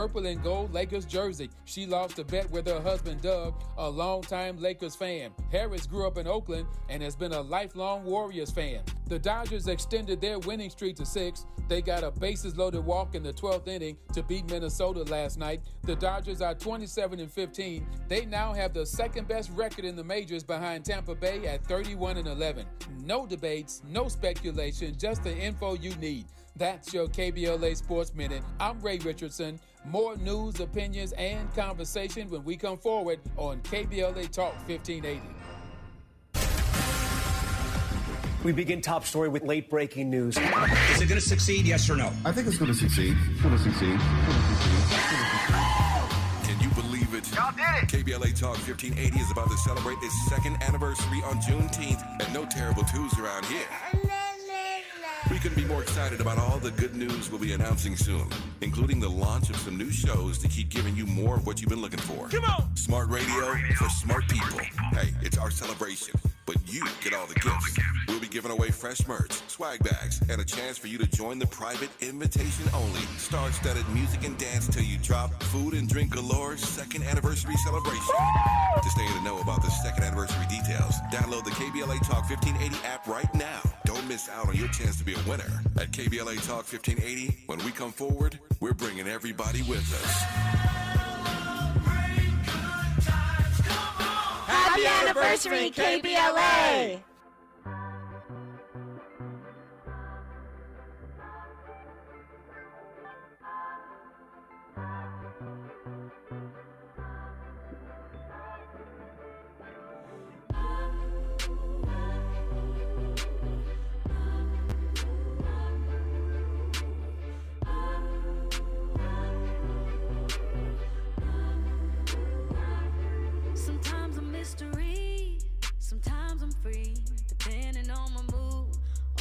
purple and gold Lakers jersey. She lost a bet with her husband Doug, a longtime Lakers fan. Harris grew up in Oakland and has been a lifelong Warriors fan. The Dodgers extended their winning streak to 6. They got a bases-loaded walk in the 12th inning to beat Minnesota last night. The Dodgers are 27-15. They now have the second-best record in the majors behind Tampa Bay at 31-11. No debates, no speculation, just the info you need. That's your KBLA Sports Minute. I'm Ray Richardson. More news, opinions, and conversation when we come forward on KBLA Talk 1580. We begin top story with late-breaking news. Is it going to succeed, yes or no? I think it's going to succeed. It's going to succeed. Can you believe it? Y'all did it! KBLA Talk 1580 is about to celebrate its second anniversary on Juneteenth, and no terrible twos around here. We couldn't be more excited about all the good news we'll be announcing soon, including the launch of some new shows to keep giving you more of what you've been looking for. Come on! Smart radio for smart people. Hey, it's our celebration, but you get all the gifts. We'll be giving away fresh merch, swag bags, and a chance for you to join the private invitation-only, star-studded music and dance till you drop, food and drink galore second anniversary celebration. To stay in the know about the second anniversary details, download the KBLA Talk 1580 app right now. Don't miss out on your chance to be a winner. At KBLA Talk 1580, when we come forward, we're bringing everybody with us. Happy anniversary, KBLA! Sometimes I'm mystery, sometimes I'm free, depending on my mood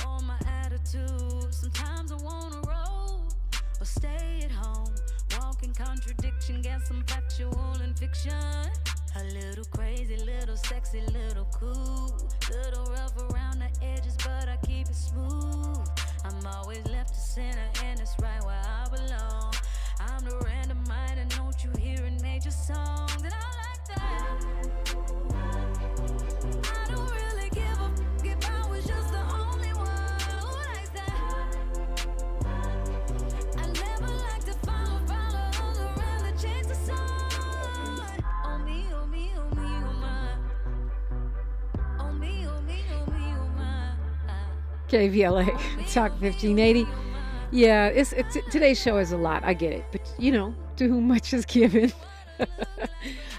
or my attitude. Sometimes I wanna roll or stay at home, walk in contradiction, get some factual and fiction. A little crazy, little sexy, little cool, little rough around the edges, but I keep it smooth. I'm always left to center, and it's right where I belong. I'm the random mind, and don't you hear in major songs, and I like that. I don't really give a f if I was just the only one who likes that. I never like to follow others around to chase the sun. Oh me, oh me, oh me, oh my. Oh me, oh me, oh me, oh my. KVLA Talk 1580. Yeah, it's today's show is a lot. I get it, but to whom much is given.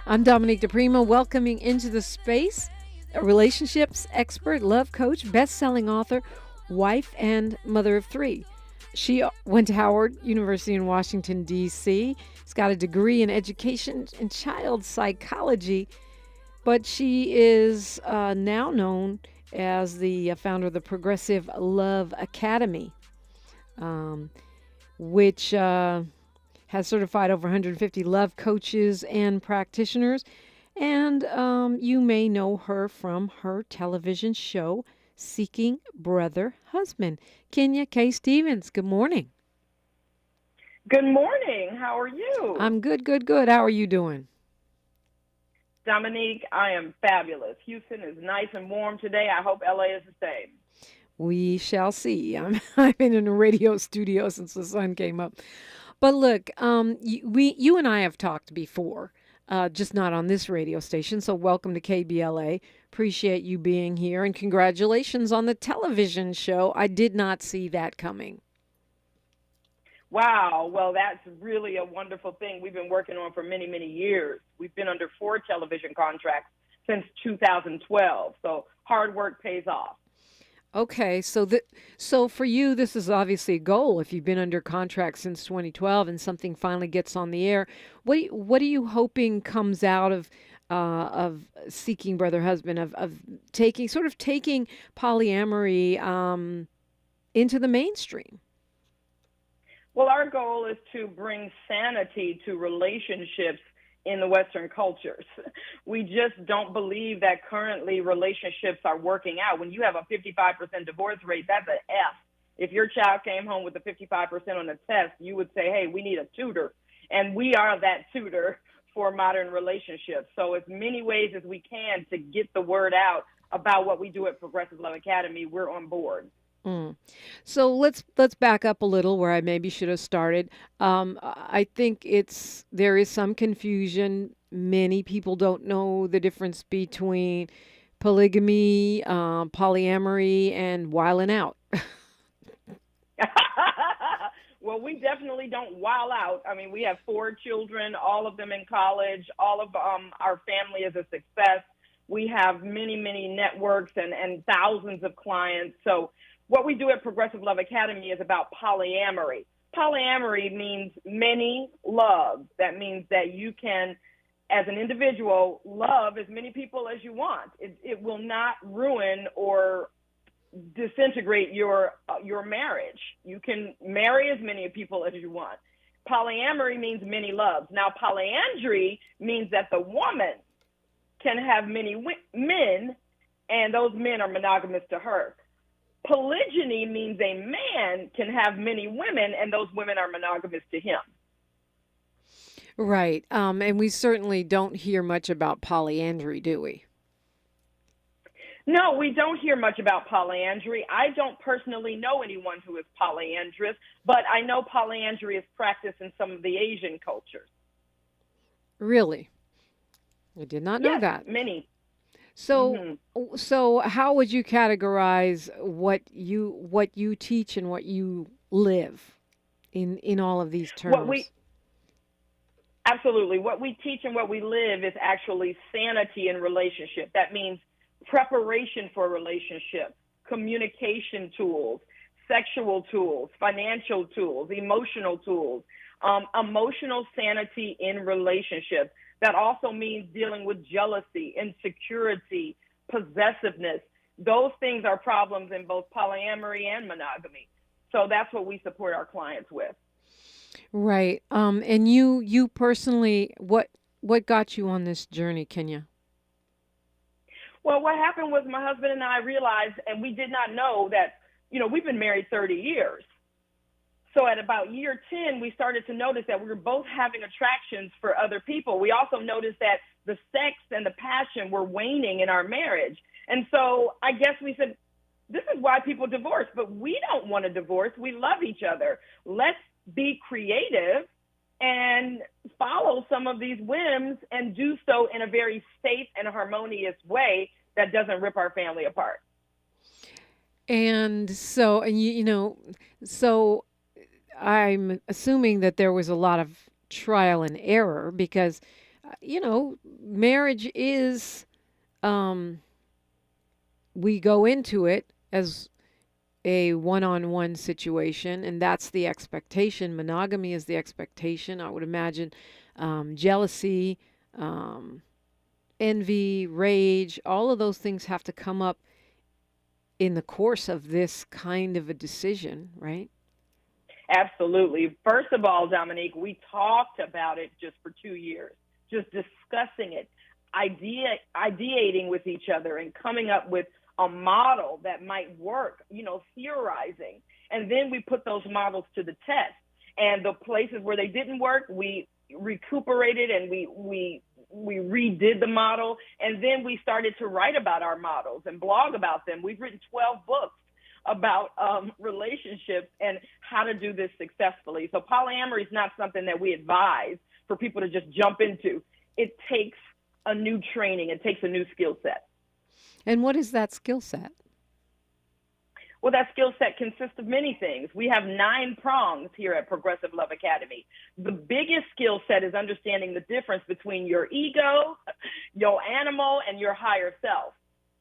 I'm Dominique DePrima, welcoming into the space a relationships expert, love coach, best-selling author, wife, and mother of 3. She went to Howard University in Washington, D.C. She's got a degree in education and child psychology, but she is now known as the founder of the Progressive Love Academy, which has certified over 150 love coaches and practitioners. And you may know her from her television show, Seeking Brother Husband. Kenya K. Steens, good morning. Good morning. How are you? I'm good. How are you doing? Dominique, I am fabulous. Houston is nice and warm today. I hope LA is the same. We shall see. I've been in a radio studio since the sun came up. But look, you and I have talked before, just not on this radio station. So welcome to KBLA. Appreciate you being here, and congratulations on the television show. I did not see that coming. Wow. Well, that's really a wonderful thing we've been working on for many, many years. We've been under 4 television contracts since 2012. So hard work pays off. Okay, so for you, this is obviously a goal. If you've been under contract since 2012 and something finally gets on the air, what are you hoping comes out of Seeking Brother Husband, of taking polyamory into the mainstream? Well, our goal is to bring sanity to relationships in the Western cultures. We just don't believe that currently relationships are working out. When you have a 55% divorce rate, that's an F. If your child came home with a 55% on the test, you would say, hey, we need a tutor. And we are that tutor for modern relationships. So as many ways as we can to get the word out about what we do at Progressive Love Academy, we're on board. So let's back up a little where I maybe should have started. I think there is some confusion. Many people don't know the difference between polygamy, polyamory, and wilding out. Well, we definitely don't wild out. I mean, we have 4 children, all of them in college. All of our family is a success. We have many, many networks and thousands of clients. So what we do at Progressive Love Academy is about polyamory. Polyamory means many loves. That means that you can, as an individual, love as many people as you want. It will not ruin or disintegrate your marriage. You can marry as many people as you want. Polyamory means many loves. Now, polyandry means that the woman can have many men, and those men are monogamous to her. Polygyny means a man can have many women, and those women are monogamous to him. Right. And we certainly don't hear much about polyandry, do we? No, we don't hear much about polyandry. I don't personally know anyone who is polyandrous, but I know polyandry is practiced in some of the Asian cultures. Really? I did not know that. Many. So, so how would you categorize what you teach and what you live in all of these terms? Absolutely. What we teach and what we live is actually sanity in relationship. That means preparation for a relationship, communication tools, sexual tools, financial tools, emotional tools, emotional sanity in relationships. That also means dealing with jealousy, insecurity, possessiveness. Those things are problems in both polyamory and monogamy. So that's what we support our clients with. Right. And you personally, what got you on this journey, Kenya? Well, what happened was my husband and I realized, and we did not know that, we've been married 30 years. So at about year 10, we started to notice that we were both having attractions for other people. We also noticed that the sex and the passion were waning in our marriage. And so I guess we said, this is why people divorce, but we don't want to divorce. We love each other. Let's be creative and follow some of these whims and do so in a very safe and harmonious way that doesn't rip our family apart. And so, so I'm assuming that there was a lot of trial and error because, marriage is, we go into it as a one-on-one situation, and that's the expectation. Monogamy is the expectation. I would imagine jealousy, envy, rage, all of those things have to come up in the course of this kind of a decision, right? Absolutely. First of all, Dominique, we talked about it just for 2 years, just discussing it, ideating with each other and coming up with a model that might work, theorizing. And then we put those models to the test. And the places where they didn't work, we recuperated and we redid the model. And then we started to write about our models and blog about them. We've written 12 books about relationships and how to do this successfully. So polyamory is not something that we advise for people to just jump into. It takes a new training. It takes a new skill set. And what is that skill set? Well, that skill set consists of many things. We have 9 prongs here at Progressive Love Academy. The biggest skill set is understanding the difference between your ego, your animal, and your higher self.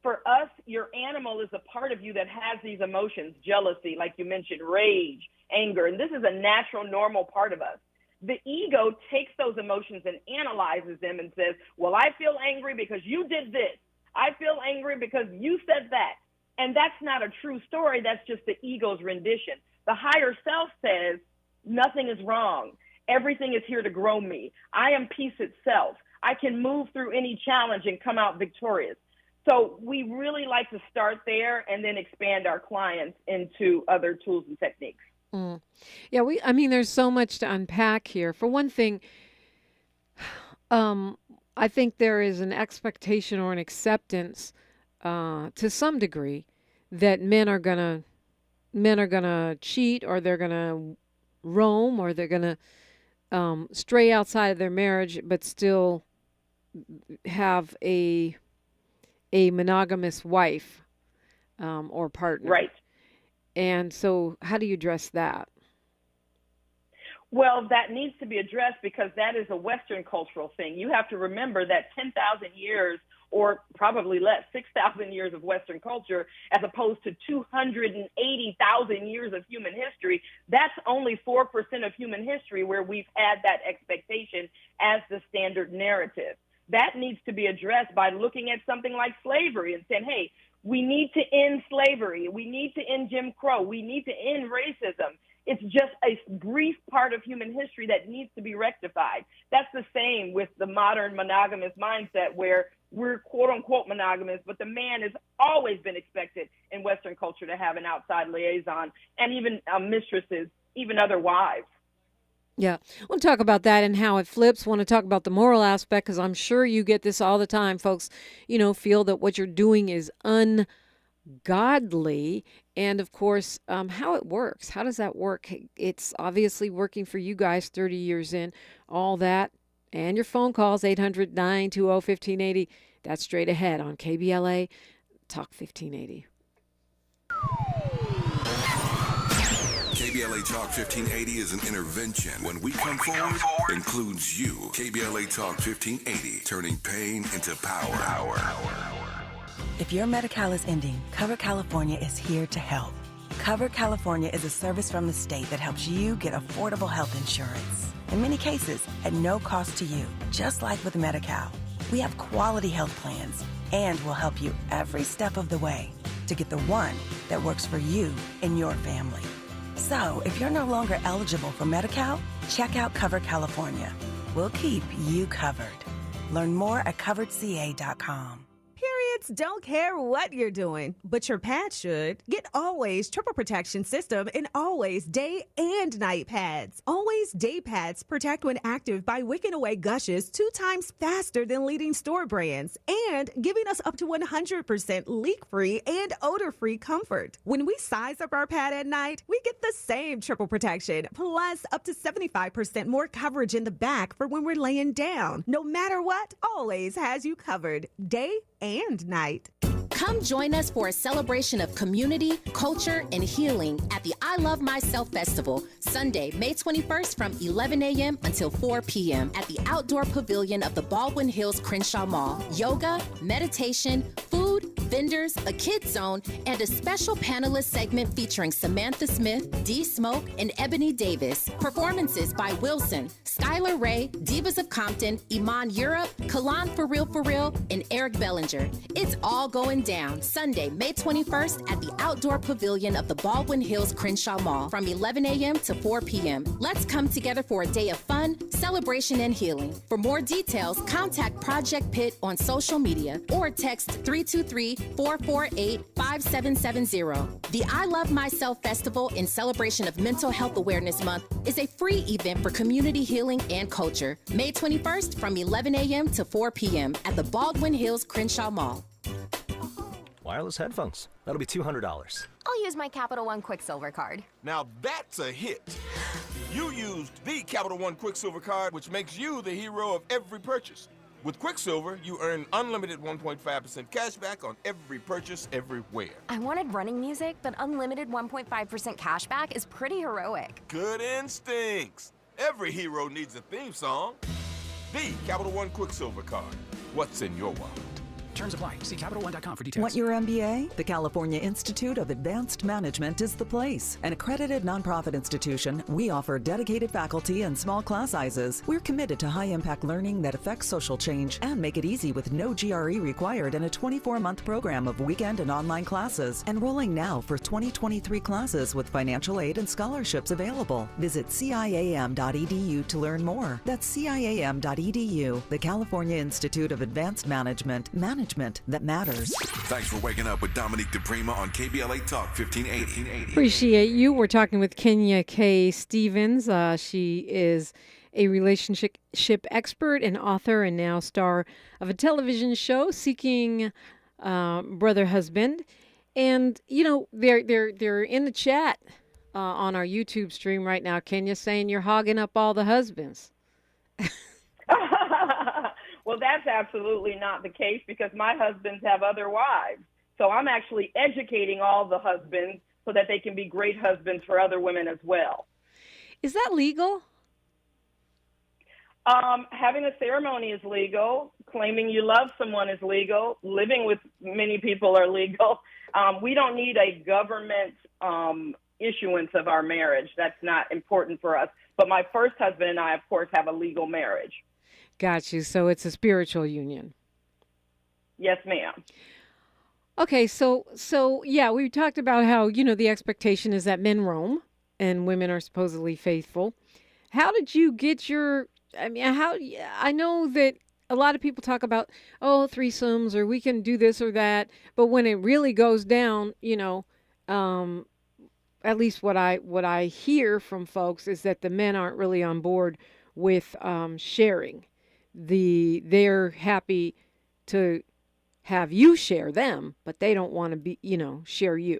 For us, your animal is a part of you that has these emotions, jealousy, like you mentioned, rage, anger, and this is a natural, normal part of us. The ego takes those emotions and analyzes them and says, well, I feel angry because you did this. I feel angry because you said that. And that's not a true story. That's just the ego's rendition. The higher self says, nothing is wrong. Everything is here to grow me. I am peace itself. I can move through any challenge and come out victorious. So we really like to start there and then expand our clients into other tools and techniques. Yeah, there's so much to unpack here. For one thing, I think there is an expectation or an acceptance, to some degree, that men are gonna cheat, or they're gonna roam, or they're gonna stray outside of their marriage, but still have a monogamous wife or partner. Right. And so, how do you address that? Well, that needs to be addressed because that is a Western cultural thing. You have to remember that 10,000 years, or probably less, 6,000 years of Western culture, as opposed to 280,000 years of human history, that's only 4% of human history where we've had that expectation as the standard narrative. That needs to be addressed by looking at something like slavery and saying, hey, we need to end slavery. We need to end Jim Crow. We need to end racism. It's just a brief part of human history that needs to be rectified. That's the same with the modern monogamous mindset where we're quote unquote monogamous, but the man has always been expected in Western culture to have an outside liaison and even mistresses, even other wives. Yeah, I want to talk about that and how it flips. I want to talk about the moral aspect because I'm sure you get this all the time. Folks, feel that what you're doing is ungodly. And of course, how it works. How does that work? It's obviously working for you guys 30 years in, all that. And your phone calls, 800-920-1580. That's straight ahead on KBLA Talk 1580. KBLA Talk 1580 is an intervention. When we come forward, includes you. KBLA Talk 1580, turning pain into power. If your Medi-Cal is ending, Cover California is here to help. Cover California is a service from the state that helps you get affordable health insurance. In many cases, at no cost to you, just like with Medi-Cal. We have quality health plans, and we'll help you every step of the way to get the one that works for you and your family. So, if you're no longer eligible for Medi-Cal, check out Cover California. We'll keep you covered. Learn more at coveredca.com. Periods don't care what you're doing, but your pads should. Get Always Triple Protection System in Always Day and Night Pads. Always Day Pads protect when active by wicking away gushes 2 times faster than leading store brands and giving us up to 100% leak-free and odor-free comfort. When we size up our pad at night, we get the same triple protection, plus up to 75% more coverage in the back for when we're laying down. No matter what, Always has you covered, day and night. Come join us for a celebration of community, culture, and healing at the I Love Myself Festival, Sunday, May 21st from 11 a.m. until 4 p.m. at the Outdoor Pavilion of the Baldwin Hills Crenshaw Mall. Yoga, meditation, food, vendors, a kids zone, and a special panelist segment featuring Samantha Smith, D. Smoke, and Ebony Davis. Performances by Wilson, Skylar Ray, Divas of Compton, Iman Europe, Kalan For Real, and Eric Bellinger. It's all going down Sunday, May 21st at the Outdoor Pavilion of the Baldwin Hills Crenshaw Mall from 11 a.m. to 4 p.m. Let's come together for a day of fun, celebration, and healing. For more details, contact Project Pitt on social media or text 323-448-5770. The I Love Myself Festival in celebration of Mental Health Awareness Month is a free event for community healing and culture. May 21st from 11 a.m. to 4 p.m. at the Baldwin Hills Crenshaw Mall. Wireless headphones. That'll be $200. I'll use my Capital One Quicksilver card. Now that's a hit. You used the Capital One Quicksilver card, which makes you the hero of every purchase. With Quicksilver, you earn unlimited 1.5% cash back on every purchase everywhere. I wanted running music, but unlimited 1.5% cash back is pretty heroic. Good instincts. Every hero needs a theme song. The Capital One Quicksilver card. What's in your wallet? Terms apply. See CapitalOne.com for details. Want your MBA? The California Institute of Advanced Management is the place. An accredited nonprofit institution, we offer dedicated faculty and small class sizes. We're committed to high-impact learning that affects social change and make it easy with no GRE required in a 24-month program of weekend and online classes. Enrolling now for 2023 classes with financial aid and scholarships available. Visit ciam.edu to learn more. That's ciam.edu. The California Institute of Advanced Management. management that matters. Thanks for waking up with Dominique DePrima on KBLA Talk 1580. Appreciate you. We're talking with Kenya K. Steens. She is a relationship expert and author, and now star of a television show, Seeking Brother Husband. And they're in the chat on our YouTube stream right now, Kenya, saying you're hogging up all the husbands. Well, that's absolutely not the case, because my husbands have other wives. So I'm actually educating all the husbands so that they can be great husbands for other women as well. Is that legal? Having a ceremony is legal. Claiming you love someone is legal. Living with many people are legal. We don't need a government issuance of our marriage. That's not important for us. But my first husband and I, of course, have a legal marriage. Got you. So it's a spiritual union. Yes, ma'am. Okay, so yeah, we talked about how, the expectation is that men roam and women are supposedly faithful. How did you get I know that a lot of people talk about, threesomes, or we can do this or that, but when it really goes down, at least what I hear from folks is that the men aren't really on board with sharing. They're happy to have you share them, but they don't want to share you.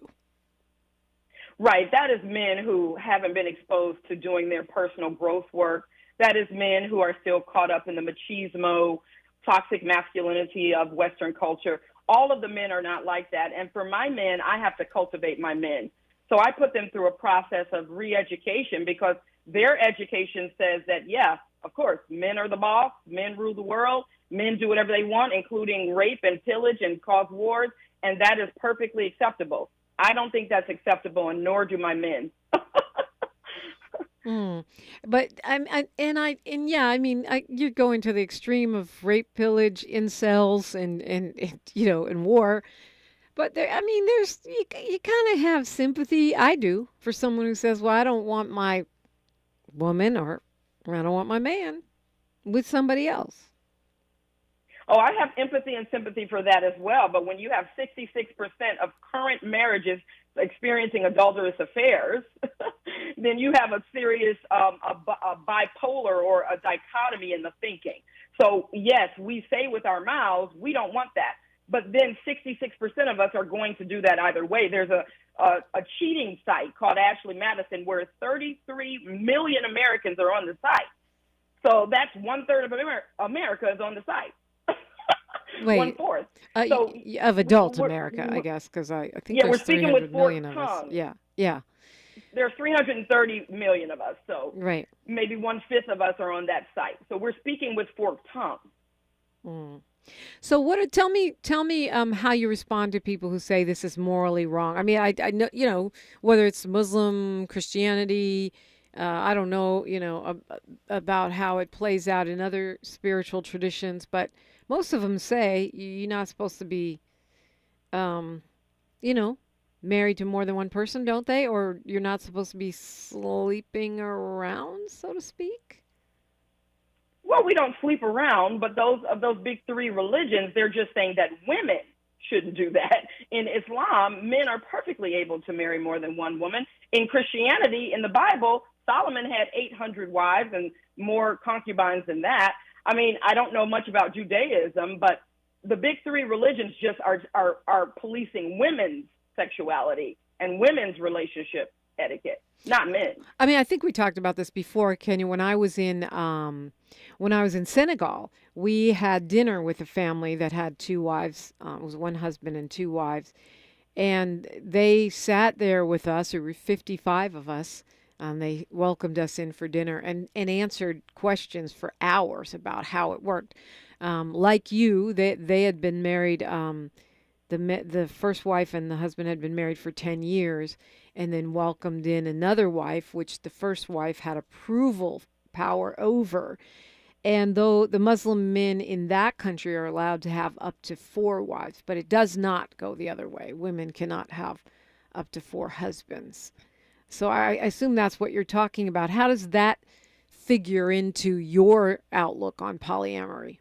Right. That is men who haven't been exposed to doing their personal growth work. That is men who are still caught up in the machismo, toxic masculinity of Western culture. All of the men are not like that. And for my men, I have to cultivate my men. So I put them through a process of re-education, because their education says that, yeah, of course, men are the boss, men rule the world, men do whatever they want, including rape and pillage and cause wars, and that is perfectly acceptable. I don't think that's acceptable, and nor do my men. But you're going to the extreme of rape, pillage, incels, and war. But there's you kind of have sympathy. I do, for someone who says, "Well, I don't want my woman, or I don't want my man with somebody else." Oh, I have empathy and sympathy for that as well. But when you have 66% of current marriages experiencing adulterous affairs, then you have a serious a bipolar or a dichotomy in the thinking. So, yes, we say with our mouths, we don't want that. But then 66% of us are going to do that either way. There's a cheating site called Ashley Madison where 33 million Americans are on the site. So that's 1/3 of America is on the site. Wait, 1/4. Of adult America, I guess, because I think we're there's speaking 300 with million forked of us. tongue. Yeah. There's 330 million of us, so right. Maybe 1/5 of us are on that site. So we're speaking with forked tongue. So tell me how you respond to people who say this is morally wrong. I mean, I know, whether it's Muslim, Christianity, I don't know, about how it plays out in other spiritual traditions, but most of them say you're not supposed to be, married to more than one person, don't they? Or you're not supposed to be sleeping around, so to speak? Well, we don't sleep around, but those big three religions, they're just saying that women shouldn't do that. In Islam, men are perfectly able to marry more than one woman. In Christianity, in the Bible, Solomon had 800 wives and more concubines than that. I mean, I don't know much about Judaism, but the big three religions just are policing women's sexuality and women's relationship etiquette, not men. I mean, I think we talked about this before, Kenya. When I was in Senegal, we had dinner with a family that had two wives. It was one husband and two wives, and they sat there with us. There were 55 of us. They welcomed us in for dinner and answered questions for hours about how it worked. Like you, they had been married. The first wife and the husband had been married for 10 years and then welcomed in another wife, which the first wife had approval power over. And though the Muslim men in that country are allowed to have up to 4 wives, but it does not go the other way. Women cannot have up to 4 husbands. So I assume that's what you're talking about. How does that figure into your outlook on polyamory?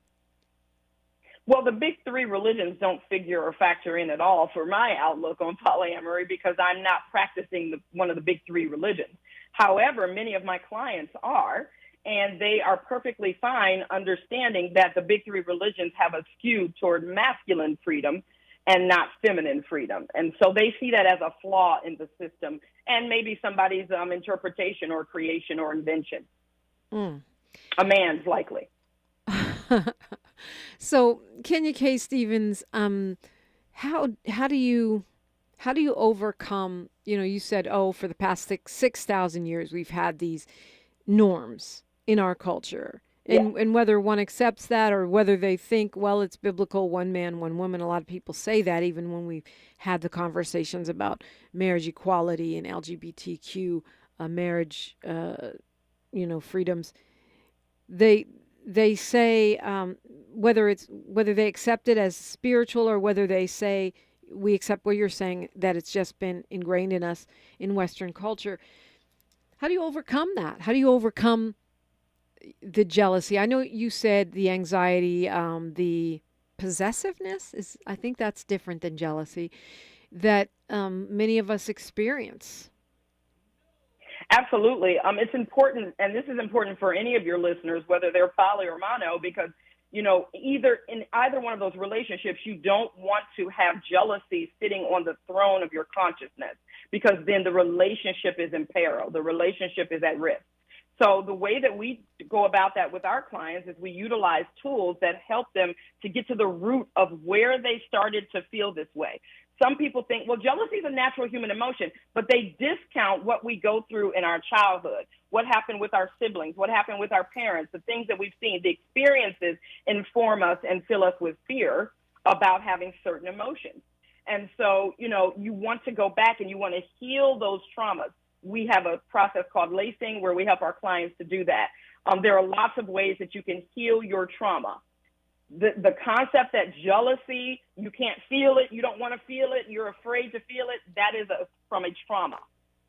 Well, the big three religions don't figure or factor in at all for my outlook on polyamory because I'm not practicing one of the big three religions. However, many of my clients are, and they are perfectly fine understanding that the big three religions have a skew toward masculine freedom and not feminine freedom. And so they see that as a flaw in the system and maybe somebody's interpretation or creation or invention. A man's likely. So, Kenya K. Stevens, how do you overcome? You said, for the past 6,000 years we've had these norms in our culture, and whether one accepts that or whether they think, well, it's biblical, one man, one woman. A lot of people say that, even when we've had the conversations about marriage equality and LGBTQ marriage, freedoms. They say whether they accept it as spiritual or whether they say we accept what you're saying, that it's just been ingrained in us in Western culture. How do you overcome that? How do you overcome the jealousy? I know you said the anxiety, the possessiveness I think that's different than jealousy, that many of us experience. Absolutely. It's important, and this is important for any of your listeners, whether they're poly or mono, because, either one of those relationships, you don't want to have jealousy sitting on the throne of your consciousness, because then the relationship is in peril. The relationship is at risk. So the way that we go about that with our clients is we utilize tools that help them to get to the root of where they started to feel this way. Some people think, well, jealousy is a natural human emotion, but they discount what we go through in our childhood, what happened with our siblings, what happened with our parents, the things that we've seen. The experiences inform us and fill us with fear about having certain emotions. And so, you want to go back and you want to heal those traumas. We have a process called lacing where we help our clients to do that. There are lots of ways that you can heal your trauma. The concept that jealousy, you can't feel it, you don't want to feel it, you're afraid to feel it, that is from a trauma.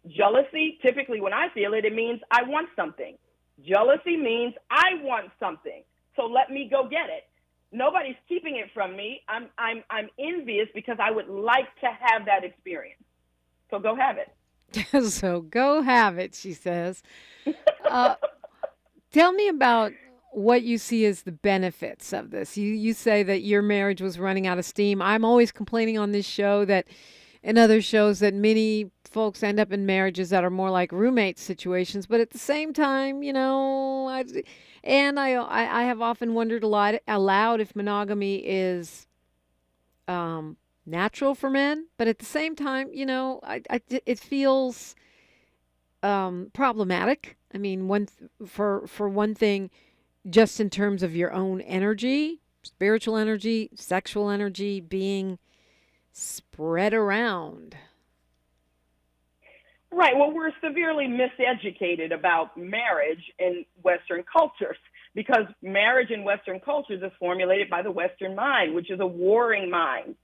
Jealousy, typically when I feel it, it means I want something. Jealousy means I want something, so let me go get it. Nobody's keeping it from me. I'm envious because I would like to have that experience. So go have it. So go have it, she says. Tell me about what you see as the benefits of this. You say that your marriage was running out of steam. I'm always complaining on this show that, and other shows, that many folks end up in marriages that are more like roommate situations. But at the same time, I have often wondered aloud if monogamy is natural for men. But at the same time, it feels problematic. I mean, for one thing, just in terms of your own energy, spiritual energy, sexual energy being spread around. Right. Well, we're severely miseducated about marriage in Western cultures because marriage in Western cultures is formulated by the Western mind, which is a warring mind.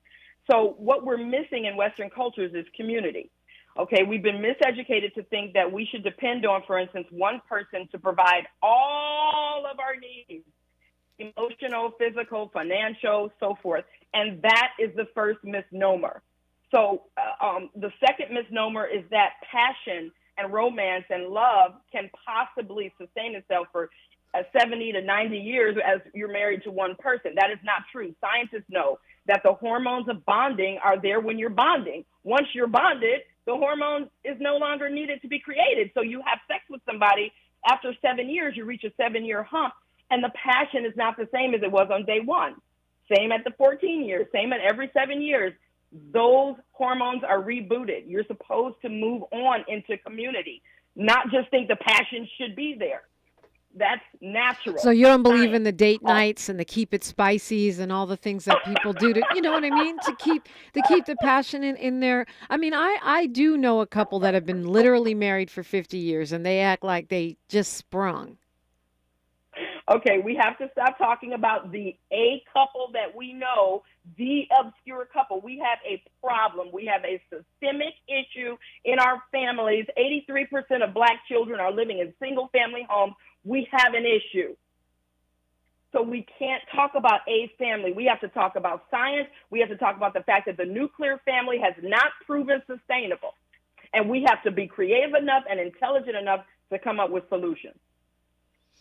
So what we're missing in Western cultures is community. Okay, we've been miseducated to think that we should depend on, for instance, one person to provide all of our needs, emotional, physical, financial, so forth. And that is the first misnomer. So the second misnomer is that passion and romance and love can possibly sustain itself for 70 to 90 years as you're married to one person. That is not true. Scientists know that the hormones of bonding are there when you're bonding. Once you're bonded, the hormone is no longer needed to be created. So you have sex with somebody, after 7 years, you reach a 7-year hump, and the passion is not the same as it was on day one. Same at the 14 years, same at every 7 years. Those hormones are rebooted. You're supposed to move on into community, not just think the passion should be there. That's natural. So you don't believe in the date nights and the keep it spices and all the things that people do to, you know what I mean? To keep the passion in there. I mean, I do know a couple that have been literally married for 50 years and they act like they just sprung. Okay, we have to stop talking about a couple that we know, the obscure couple. We have a problem. We have a systemic issue in our families. 83% of Black children are living in single-family homes. We have an issue. So we can't talk about a family. We have to talk about science. We have to talk about the fact that the nuclear family has not proven sustainable. And we have to be creative enough and intelligent enough to come up with solutions.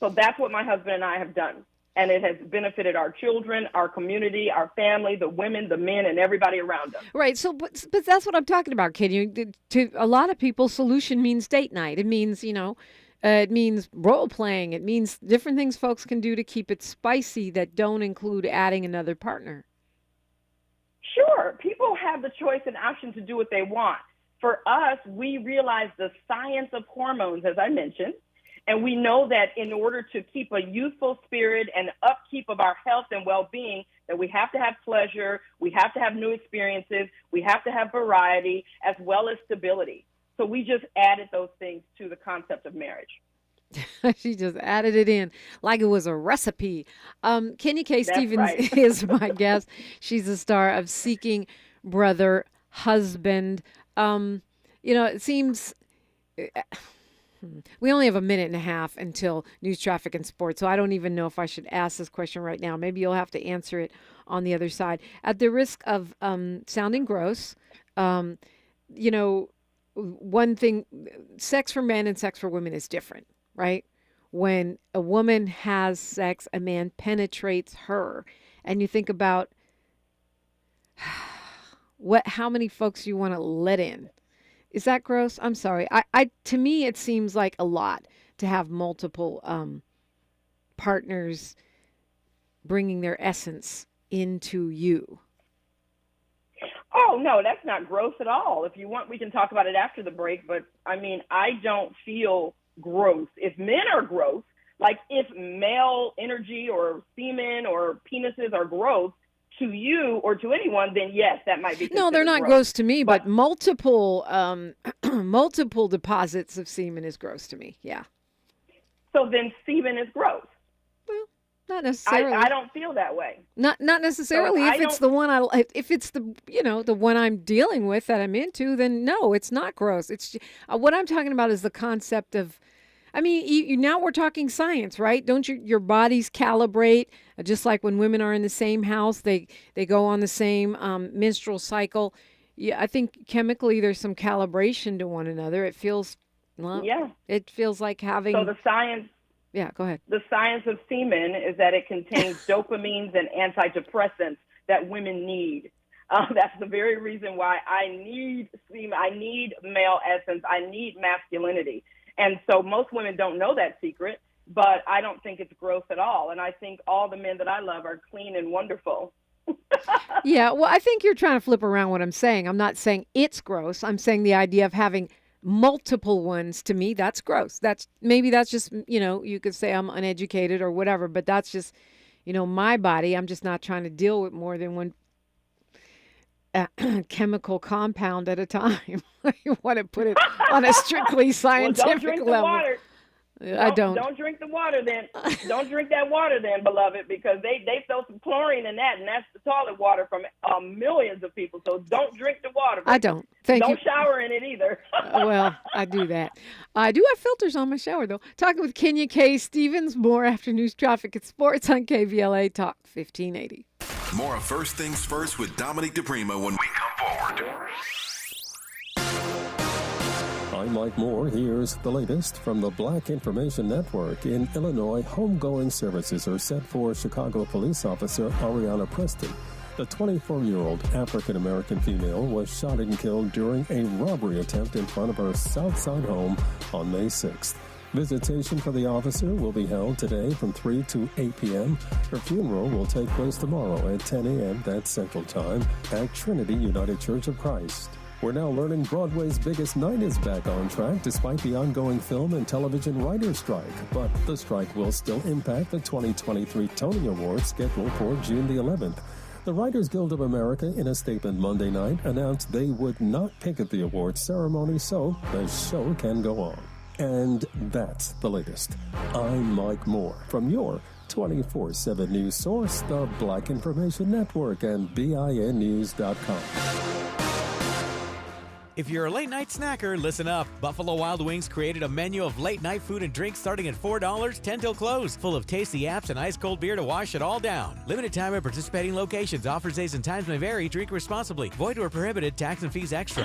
So that's what my husband and I have done. And it has benefited our children, our community, our family, the women, the men, and everybody around us. Right. So, but that's what I'm talking about, Kenny. To a lot of people, solution means date night. It means, it means role playing. It means different things folks can do to keep it spicy that don't include adding another partner. Sure. People have the choice and option to do what they want. For us, we realize the science of hormones, as I mentioned. And we know that in order to keep a youthful spirit and upkeep of our health and well-being, that we have to have pleasure, we have to have new experiences, we have to have variety, as well as stability. So we just added those things to the concept of marriage. She just added it in like it was a recipe. Kenny K. Steens right. is my guest. She's the star of Seeking Brother Husband. It seems... We only have a minute and a half until news, traffic, and sports, so I don't even know if I should ask this question right now. Maybe you'll have to answer it on the other side. At the risk of sounding gross, one thing, sex for men and sex for women is different, right? When a woman has sex, a man penetrates her, and you think about how many folks you want to let in. Is that gross? I'm sorry. To me, it seems like a lot to have multiple partners bringing their essence into you. Oh, no, that's not gross at all. If you want, we can talk about it after the break. But, I don't feel gross. If men are gross, like if male energy or semen or penises are gross, to you or to anyone, then yes, that might be. No, they're not gross to me, but multiple deposits of semen is gross to me. Yeah. So then semen is gross. Well, not necessarily. I don't feel that way. Not necessarily. So if it's the one the one I'm dealing with that I'm into, then no, it's not gross. It's what I'm talking about is the concept of. Now we're talking science, right? Don't your bodies calibrate just like when women are in the same house, they go on the same menstrual cycle. Yeah, I think chemically there's some calibration to one another. It feels, it feels like having. So the science. Yeah, go ahead. The science of semen is that it contains dopamines and antidepressants that women need. That's the very reason why I need semen. I need male essence. I need masculinity. And so most women don't know that secret, but I don't think it's gross at all. And I think all the men that I love are clean and wonderful. Yeah, well, I think you're trying to flip around what I'm saying. I'm not saying it's gross. I'm saying the idea of having multiple ones, to me, that's gross. That's just, you could say I'm uneducated or whatever, but that's just, my body. I'm just not trying to deal with more than one chemical compound at a time. You want to put it on a strictly scientific level. Water. I don't. Don't drink the water then. Don't drink that water then, beloved, because they throw some chlorine in that, and that's the toilet water from millions of people. So don't drink the water. I don't. Don't shower in it either. Well, I do that. I do have filters on my shower, though. Talking with Kenya K. Steens, more after news, traffic, and sports on KBLA Talk 1580. More of First Things First with Dominique DePrima when we come forward. I'm Mike Moore. Here's the latest from the Black Information Network. In Illinois, homegoing services are set for Chicago police officer Ariana Preston. The 24-year-old African-American female was shot and killed during a robbery attempt in front of her South Side home on May 6th. Visitation for the officer will be held today from 3 to 8 p.m. Her funeral will take place tomorrow at 10 a.m. That's Central Time at Trinity United Church of Christ. We're now learning Broadway's biggest night is back on track despite the ongoing film and television writers' strike. But the strike will still impact the 2023 Tony Awards scheduled for June the 11th. The Writers Guild of America, in a statement Monday night, announced they would not picket the awards ceremony so the show can go on. And that's the latest. I'm Mike Moore from your 24/7 news source, the Black Information Network and BINnews.com. If you're a late-night snacker, listen up. Buffalo Wild Wings created a menu of late-night food and drinks starting at $4, 10 till close, full of tasty apps and ice-cold beer to wash it all down. Limited time at participating locations. Offers, days, and times may vary. Drink responsibly. Void where prohibited. Tax and fees extra.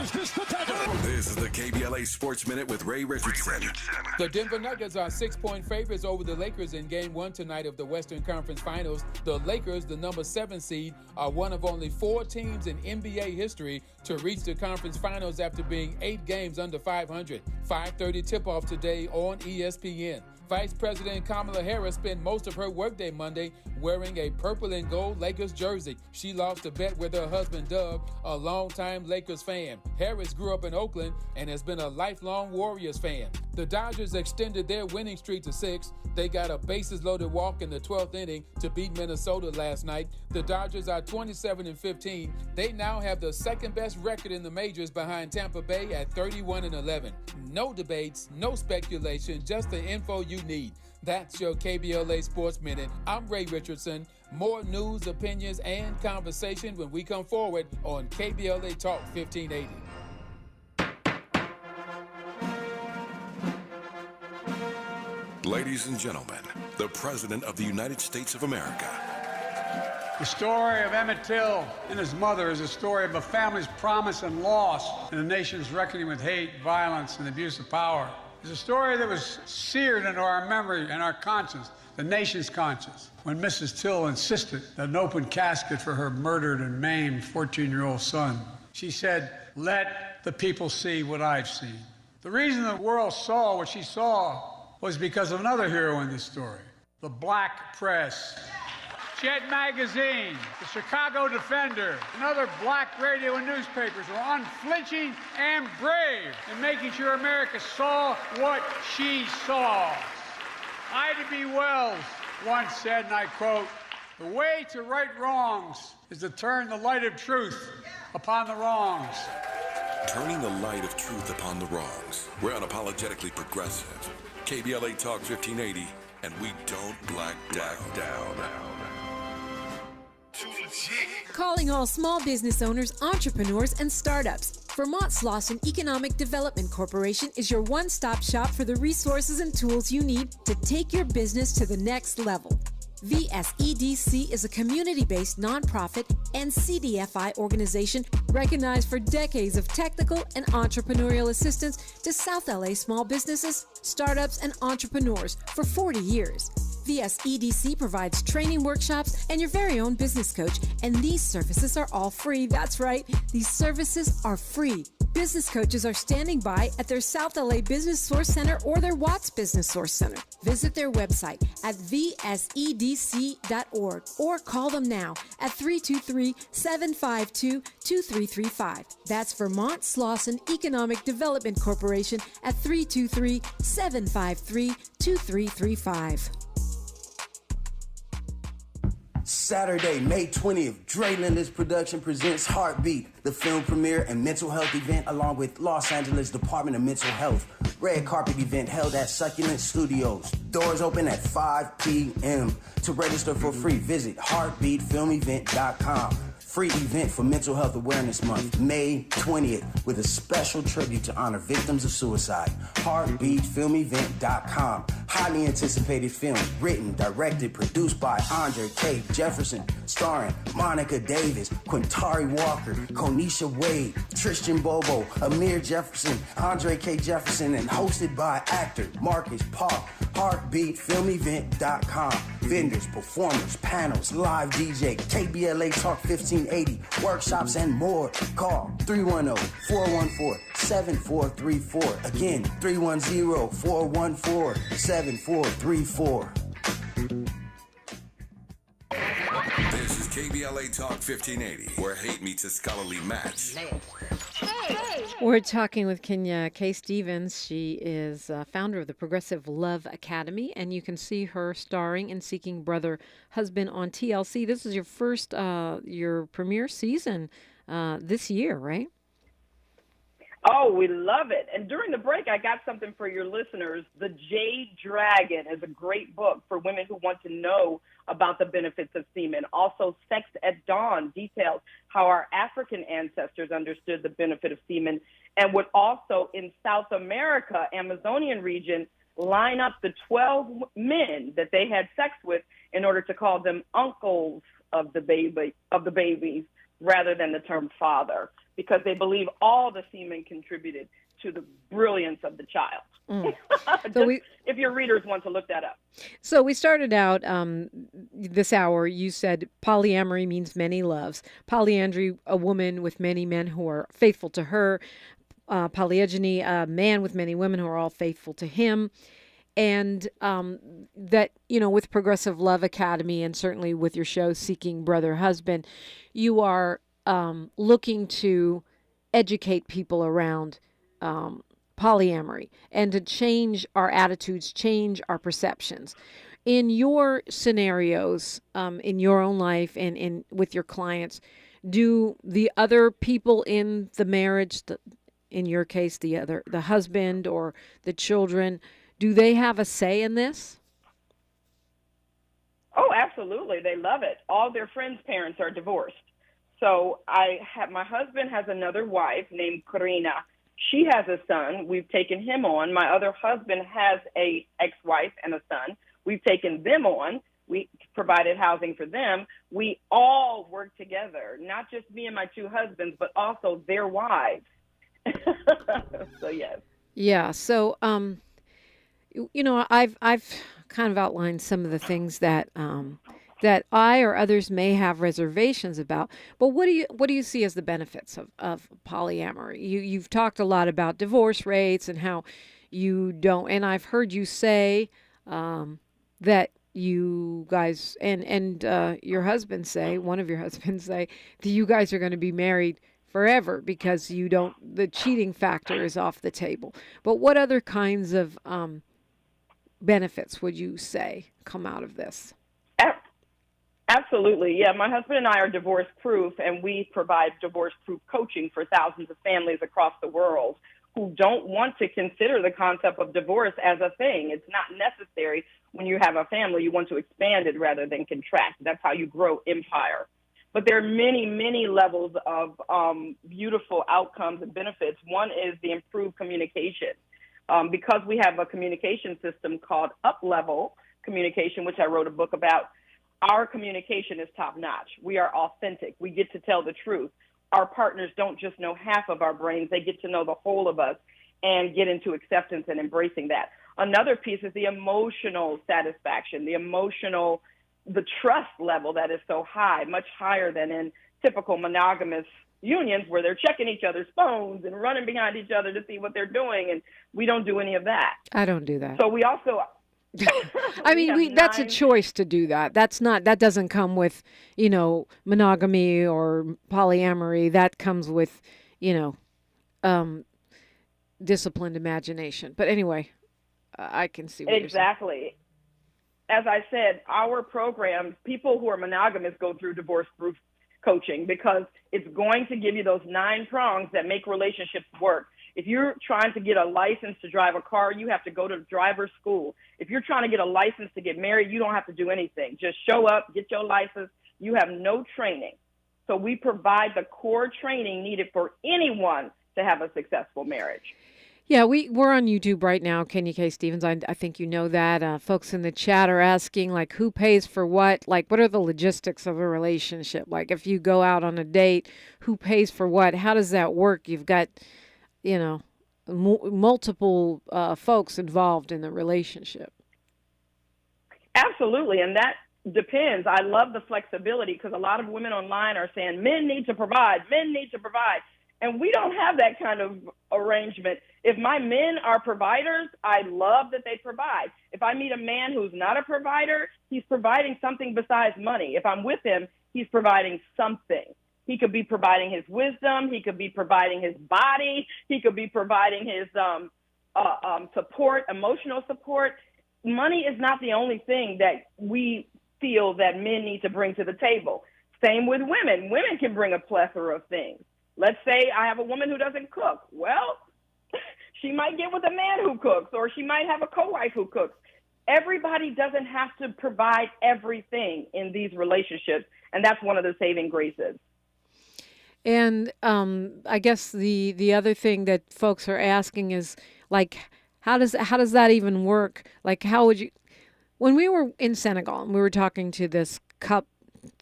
This is the KBLA Sports Minute with Ray Richardson. The Denver Nuggets are 6-point favorites over the Lakers in Game 1 tonight of the Western Conference Finals. The Lakers, the number 7 seed, are one of only 4 teams in NBA history to reach the conference finals after being 8 games under 500. 5:30 tip-off today on ESPN. Vice President Kamala Harris spent most of her workday Monday wearing a purple and gold Lakers jersey. She lost a bet with her husband Doug, a longtime Lakers fan. Harris grew up in Oakland and has been a lifelong Warriors fan. The Dodgers extended their winning streak to 6. They got a bases-loaded walk in the 12th inning to beat Minnesota last night. The Dodgers are 27-15. They now have the second-best record in the majors behind Tampa Bay at 31-11. No debates, no speculation, just the info you need. That's your KBLA Sports Minute. I'm Ray Richardson. More news, opinions, and conversation when we come forward on KBLA Talk 1580. Ladies and gentlemen, the President of the United States of America. The story of Emmett Till and his mother is a story of a family's promise and loss and a nation's reckoning with hate, violence, and abuse of power. It's a story that was seared into our memory and our conscience, the nation's conscience, when Mrs. Till insisted that an open casket for her murdered and maimed 14-year-old son. She said, "Let the people see what I've seen." The reason the world saw what she saw was because of another hero in this story, the black press. Jet Magazine, the Chicago Defender, and other black radio and newspapers were unflinching and brave in making sure America saw what she saw. Ida B. Wells once said, and I quote, "The way to right wrongs is to turn the light of truth upon the wrongs." Turning the light of truth upon the wrongs. We're unapologetically progressive. KBLA Talk 1580, and we don't black down. Calling all small business owners, entrepreneurs, and startups. Vermont Slauson Economic Development Corporation is your one-stop shop for the resources and tools you need to take your business to the next level. VSEDC is a community-based nonprofit and CDFI organization recognized for decades of technical and entrepreneurial assistance to South LA small businesses, startups, and entrepreneurs for 40 years. VSEDC provides training workshops and your very own business coach, and these services are all free. That's right, these services are free. Business coaches are standing by at their South LA Business Source Center or their Watts Business Source Center. Visit their website at vsedc.org or call them now at 323-752-2335. That's Vermont Slauson Economic Development Corporation at 323-753-2335. Saturday, May 20th, Dre Linda's production presents Heartbeat, the film premiere and mental health event along with Los Angeles Department of Mental Health. Red carpet event held at Succulent Studios. Doors open at 5 p.m. To register for free, visit heartbeatfilmevent.com. Free event for Mental Health Awareness Month, May 20th, with a special tribute to honor victims of suicide. Heartbeatfilmevent.com. Highly anticipated film, written, directed, produced by Andre K. Jefferson, starring Monica Davis, Quintari Walker, Konisha Wade, Tristan Bobo, Amir Jefferson, Andre K. Jefferson, and hosted by actor Marcus Park. Heartbeatfilmevent.com. Vendors, performers, panels, live DJ, KBLA Talk 1580, workshops, and more. Call 310-414-7434. Again, 310-414-7434. This is KBLA Talk 1580, where hate meets a scholarly match. We're talking with Kenya K. Steens. She is founder of the Progressive Love Academy, and you can see her starring in Seeking Brother Husband on TLC. This is your first, your premiere season this year, right? Oh, we love it. And during the break, I got something for your listeners. The Jade Dragon is a great book for women who want to know about the benefits of semen. Also, Sex at Dawn details how our African ancestors understood the benefit of semen and would also, in South America, Amazonian region, line up the 12 men that they had sex with in order to call them uncles of the babies rather than the term father, because they believe all the semen contributed to the brilliance of the child. So if your readers want to look that up. So we started out this hour, you said polyamory means many loves. Polyandry, a woman with many men who are faithful to her. Polygyny, a man with many women who are all faithful to him. And that, with Progressive Love Academy and certainly with your show, Seeking Brother Husband, you are looking to educate people around polyamory and to change our attitudes, change our perceptions. In your scenarios, in your own life and with your clients, do the other people in the marriage, in your case, the husband or the children, do they have a say in this? Oh, absolutely. They love it. All their friends' parents are divorced. So my husband has another wife named Karina. She has a son. We've taken him on. My other husband has a ex-wife and a son. We've taken them on. We provided housing for them. We all work together, not just me and my two husbands, but also their wives. So, yes. Yeah. So, I've kind of outlined some of the things that that I or others may have reservations about. But what do you see as the benefits of polyamory? You've talked a lot about divorce rates and how you don't. And I've heard you say that you guys and your husband say, one of your husbands say, that you guys are going to be married forever because the cheating factor is off the table. But what other kinds of benefits would you say come out of this? Absolutely. Yeah, my husband and I are divorce-proof, and we provide divorce-proof coaching for thousands of families across the world who don't want to consider the concept of divorce as a thing. It's not necessary when you have a family. You want to expand it rather than contract. That's how you grow empire. But there are many, many levels of beautiful outcomes and benefits. One is the improved communication. Because we have a communication system called up-level communication, which I wrote a book about, our communication is top-notch. We are authentic. We get to tell the truth. Our partners don't just know half of our brains. They get to know the whole of us and get into acceptance and embracing that. Another piece is the emotional satisfaction, the trust level that is so high, much higher than in typical monogamous unions where they're checking each other's phones and running behind each other to see what they're doing. And we don't do any of that. I don't do that. So we also... I mean, that's a choice to do that. That doesn't come with, monogamy or polyamory. That comes with, disciplined imagination. But anyway, I can see what exactly. As I said, our programs, people who are monogamous go through divorce-proof coaching because it's going to give you those 9 prongs that make relationships work. If you're trying to get a license to drive a car, you have to go to driver's school. If you're trying to get a license to get married, you don't have to do anything. Just show up, get your license. You have no training. So we provide the core training needed for anyone to have a successful marriage. Yeah, we're on YouTube right now, Kenya K. Steens. I think you know that. Folks in the chat are asking, like, who pays for what? Like, what are the logistics of a relationship? Like, if you go out on a date, who pays for what? How does that work? You've got, multiple folks involved in the relationship. Absolutely, and that depends. I love the flexibility because a lot of women online are saying men need to provide, and we don't have that kind of arrangement. If my men are providers, I love that they provide. If I meet a man who's not a provider, he's providing something besides money. If I'm with him, he's providing something. He could be providing his wisdom. He could be providing his body. He could be providing his support, emotional support. Money is not the only thing that we feel that men need to bring to the table. Same with women. Women can bring a plethora of things. Let's say I have a woman who doesn't cook. Well, she might get with a man who cooks, or she might have a co-wife who cooks. Everybody doesn't have to provide everything in these relationships, and that's one of the saving graces. And I guess the other thing that folks are asking is, like, how does that even work? Like, how would you? When we were in Senegal and we were talking to this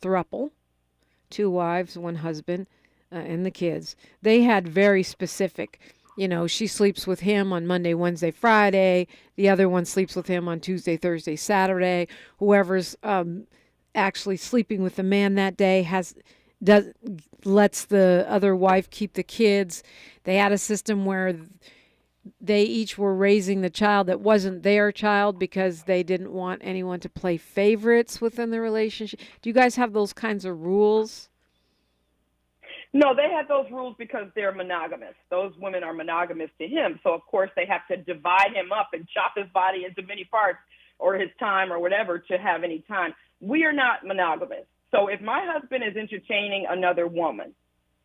throuple, 2 wives, 1 husband, and the kids, they had very specific. You know, she sleeps with him on Monday, Wednesday, Friday. The other one sleeps with him on Tuesday, Thursday, Saturday. Whoever's actually sleeping with the man that day lets the other wife keep the kids. They had a system where they each were raising the child that wasn't their child because they didn't want anyone to play favorites within the relationship. Do you guys have those kinds of rules? No, they had those rules because they're monogamous. Those women are monogamous to him. So, of course, they have to divide him up and chop his body into many parts, or his time or whatever, to have any time. We are not monogamous. So if my husband is entertaining another woman,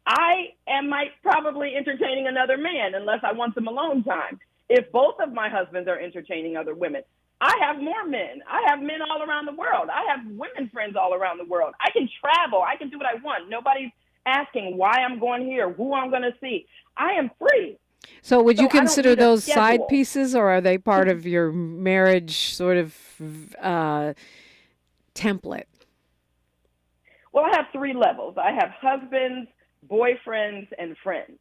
I might probably entertaining another man unless I want some alone time. If both of my husbands are entertaining other women, I have more men. I have men all around the world. I have women friends all around the world. I can travel. I can do what I want. Nobody's asking why I'm going here, who I'm going to see. I am free. So would you consider those side pieces, or are they part of your marriage sort of template? Well, I have 3 levels. I have husbands, boyfriends, and friends.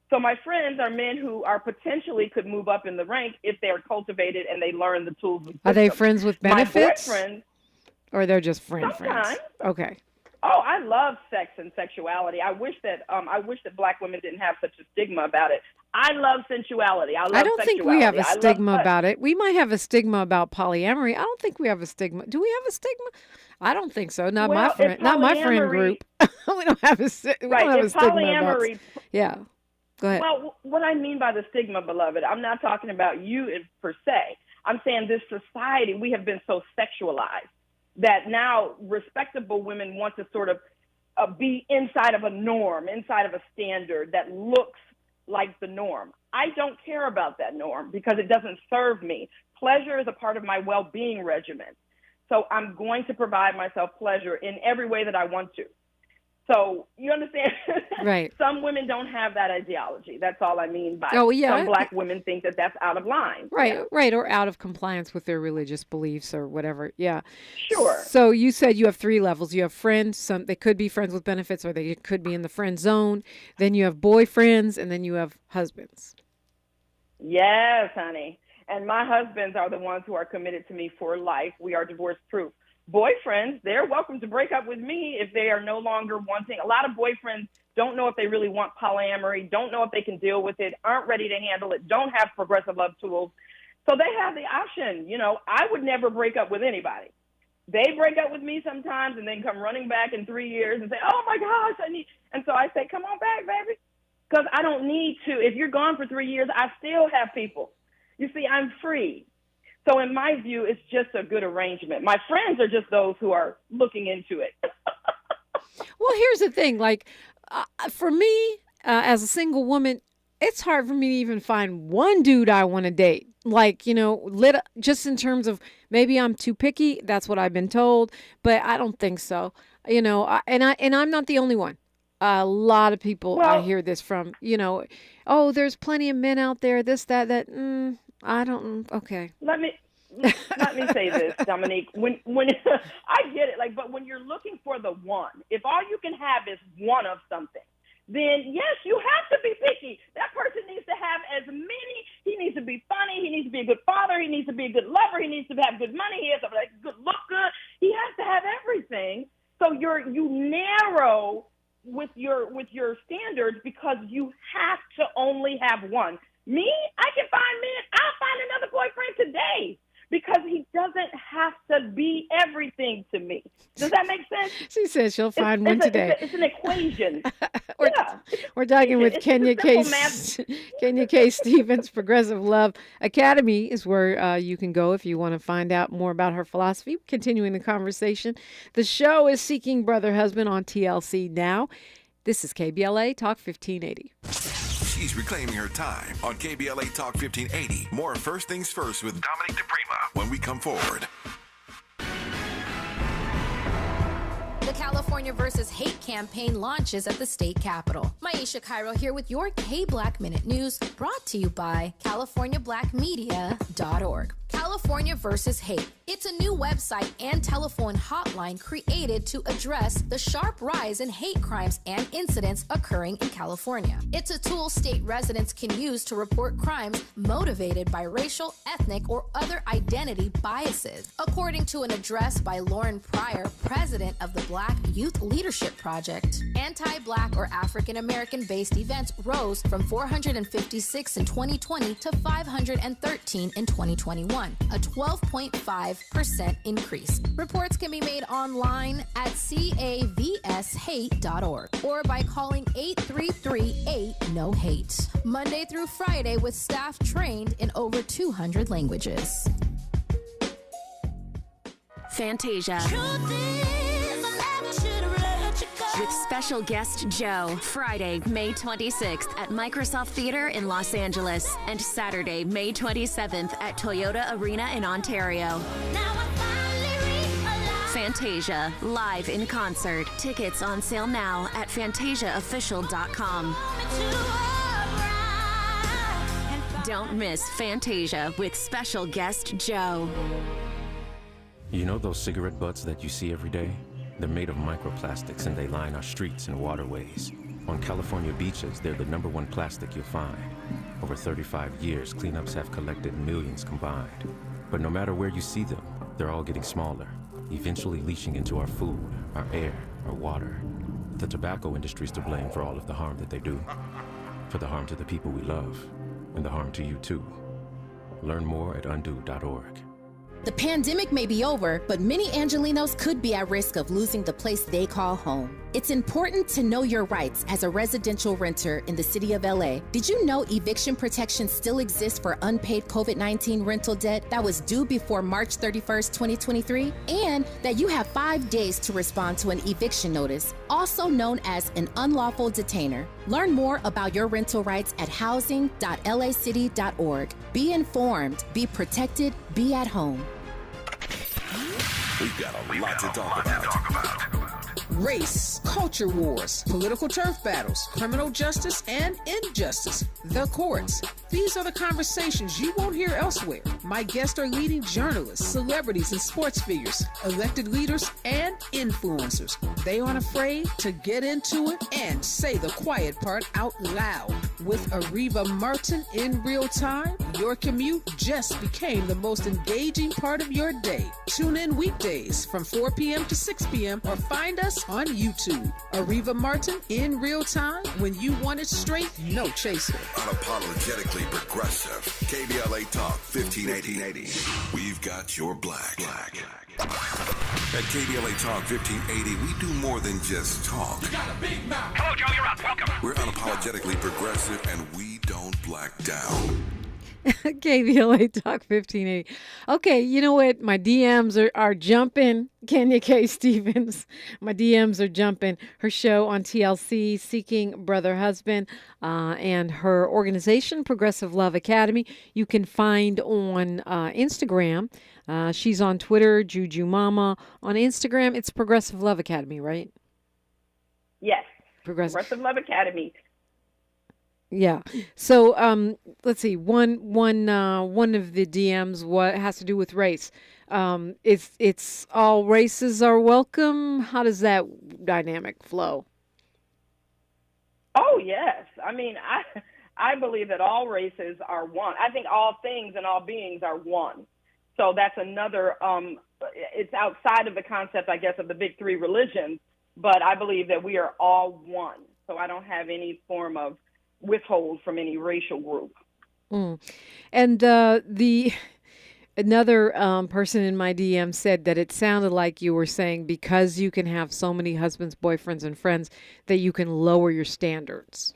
So my friends are men who are potentially could move up in the rank if they are cultivated and they learn the tools. Are they friends with benefits? My boyfriends, or they're just friends? Okay. Oh, I love sex and sexuality. I wish that Black women didn't have such a stigma about it. I love sensuality. I don't think we have a stigma about it. We might have a stigma about polyamory. I don't think we have a stigma. Do we have a stigma? I don't think so. Not my friend group. We don't have a stigma. About it. Yeah. Go ahead. Well, what I mean by the stigma, beloved, I'm not talking about you per se. I'm saying this society, we have been so sexualized that now respectable women want to sort of be inside of a norm, inside of a standard that looks like the norm. I don't care about that norm because it doesn't serve me. Pleasure is a part of my well-being regimen. So I'm going to provide myself pleasure in every way that I want to. So you understand? Right. Some women don't have that ideology. That's all I mean by some Black women think that that's out of line. Right, yeah. Right, or out of compliance with their religious beliefs or whatever. Yeah. Sure. So you said you have 3 levels. You have friends. They could be friends with benefits, or they could be in the friend zone. Then you have boyfriends, and then you have husbands. Yes, honey. And my husbands are the ones who are committed to me for life. We are divorce-proof. Boyfriends, they're welcome to break up with me if they are no longer wanting. A lot of boyfriends don't know if they really want polyamory, don't know if they can deal with it, aren't ready to handle it, don't have progressive love tools. So they have the option. You know, I would never break up with anybody. They break up with me sometimes and then come running back in 3 years and say, oh my gosh, and so I say, come on back, baby. Because I don't need to. If you're gone for 3 years, I still have people. You see, I'm free. So in my view, it's just a good arrangement. My friends are just those who are looking into it. Well, here's the thing. Like, for me, as a single woman, it's hard for me to even find one dude I want to date. Like, you know, just in terms of maybe I'm too picky. That's what I've been told. But I don't think so. You know, and I'm not the only one. A lot of people I hear this from, you know, oh, there's plenty of men out there, this, that. I don't. Okay. Let me say this, Dominique. When I get it, like, but when you're looking for the one, if all you can have is one of something, then yes, you have to be picky. That person needs to have as many. He needs to be funny. He needs to be a good father. He needs to be a good lover. He needs to have good money. He has to look good. He has to have everything. So you narrow with your standards because you have to only have one. Me, I can find men. I'll find another boyfriend today because he doesn't have to be everything to me. Does that make sense? She says she'll find one today. It's an equation. We're talking with Kenya K. Stevens. Progressive Love Academy is where you can go if you want to find out more about her philosophy. Continuing the conversation. The show is Seeking Brother Husband on TLC now. This is KBLA Talk 1580. She's reclaiming her time on KBLA Talk 1580. More First Things First with Dominique DePrima when we come forward. The California versus Hate campaign launches at the state capitol. Maisha Cairo here with your K-Black Minute News, brought to you by CaliforniaBlackMedia.org. California versus Hate. It's a new website and telephone hotline created to address the sharp rise in hate crimes and incidents occurring in California. It's a tool state residents can use to report crimes motivated by racial, ethnic, or other identity biases. According to an address by Lauren Pryor, president of the Black Youth Leadership Project, anti-Black or African-American-based events rose from 456 in 2020 to 513 in 2021. A 12.5% increase. Reports can be made online at cavshate.org or by calling 833-8-NO-HATE. Monday through Friday with staff trained in over 200 languages. Fantasia. With special guest Joe, Friday, May 26th at Microsoft Theater in Los Angeles and Saturday, May 27th at Toyota Arena in Ontario. Fantasia, live in concert. Tickets on sale now at fantasiaofficial.com. Don't miss Fantasia with special guest Joe. You know those cigarette butts that you see every day? They're made of microplastics and they line our streets and waterways. On California beaches, they're the #1 plastic you'll find. Over 35 years, cleanups have collected millions combined. But no matter where you see them, they're all getting smaller, eventually leaching into our food, our air, our water. The tobacco industry's to blame for all of the harm that they do. For the harm to the people we love, and the harm to you too. Learn more at undo.org. The pandemic may be over, but many Angelinos could be at risk of losing the place they call home. It's important to know your rights as a residential renter in the city of LA. Did you know eviction protection still exists for unpaid COVID-19 rental debt that was due before March 31st, 2023? And that you have 5 days to respond to an eviction notice, also known as an unlawful detainer. Learn more about your rental rights at housing.lacity.org. Be informed, be protected, be at home. We've got a lot to talk about. Race, culture wars, political turf battles, criminal justice and injustice, the courts. These are the conversations you won't hear elsewhere. My guests are leading journalists, celebrities, and sports figures, elected leaders, and influencers. They aren't afraid to get into it and say the quiet part out loud. With Ariva Martin in real time, your commute just became the most engaging part of your day. Tune in weekdays from 4 p.m. to 6 p.m. or find us on YouTube. Ariva Martin in real time, when you want it straight, no chaser. Unapologetically progressive. KBLA Talk 1580. We've got your black. At KBLA Talk 1580, we do more than just talk. Hello, Joe, you're up. Welcome. We're unapologetically progressive, and we don't black down. KBLA Talk 1580. Okay, you know what? My DMs are jumping. Kenya K. Stevens. My DMs are jumping. Her show on TLC, Seeking Brother Husband, and her organization, Progressive Love Academy, you can find on Instagram. She's on Twitter, Juju Mama. On Instagram, it's Progressive Love Academy, right? Yes. Progressive Love Academy. Yeah. So let's see. One of the DMs what has to do with race. It's all races are welcome. How does that dynamic flow? Oh yes. I mean, I believe that all races are one. I think all things and all beings are one. So that's another. It's outside of the concept, I guess, of the big three religions. But I believe that we are all one. So I don't have any form of withhold from any racial group. And another person in my DM said that it sounded like you were saying because you can have so many husbands, boyfriends, and friends that you can lower your standards.